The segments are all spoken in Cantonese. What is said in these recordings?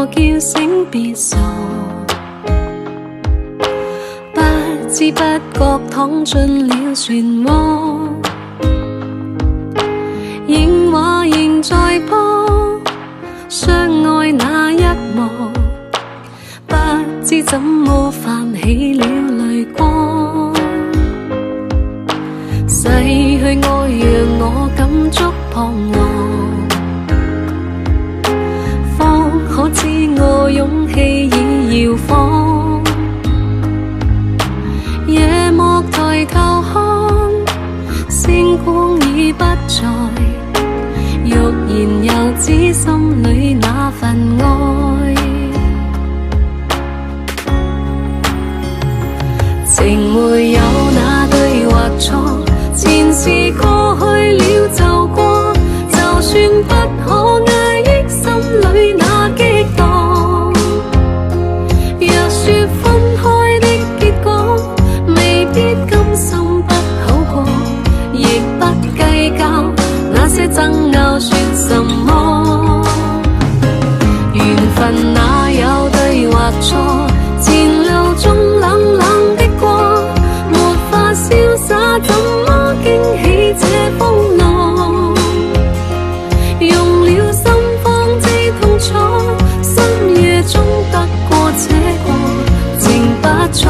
我叫醒別傻，不知不覺躺進了漩渦，映畫仍在播，相愛那一幕，不知怎麼泛起了淚光。逝去愛讓我感觸彷徨，方可知我勇氣已搖晃。夜幕抬頭看，星光已不在，欲言又止心裏那份愛。情沒有那對或錯，前事過去了就過，就算不可壓抑心裏那激盪。若說分開的結果未必甘心不好過，亦不計較那些爭拗算什麼。緣分哪有對或錯，前路中冷冷的光，沒法瀟灑怎麼驚起這風浪。用了心方知痛楚，深夜中得過且過，情不錯，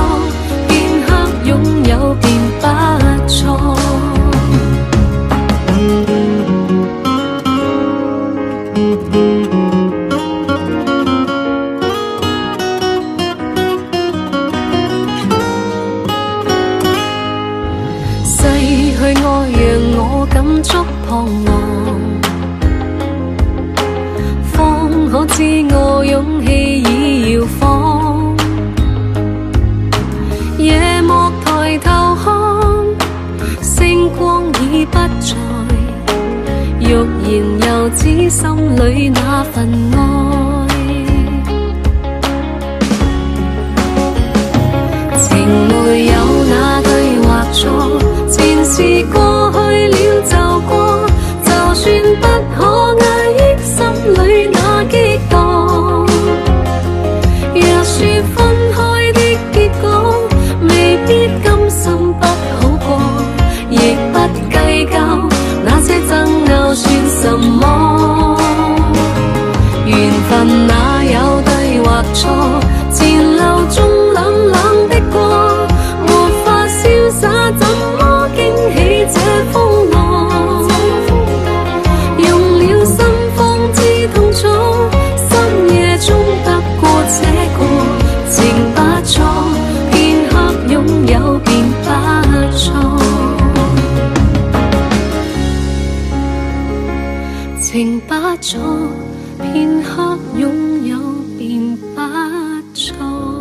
片刻擁有便不錯。逝去愛讓我感觸彷徨，方可知我勇氣已搖晃。夜幕抬頭看，星光已不在，欲言又止心裏那份愛。情沒有那對或錯，前事過去了就過，就算不可壓抑心裏那激盪。若說分開的結果未必甘心不好過，亦不計較那些爭拗算什麼。緣分哪有對或錯，前路中冷冷的光，沒法瀟灑怎麼驚起這風浪。用了心方知痛楚，深夜中得過且過，情不錯，片刻擁有便不錯。情不錯，片刻擁有便不錯。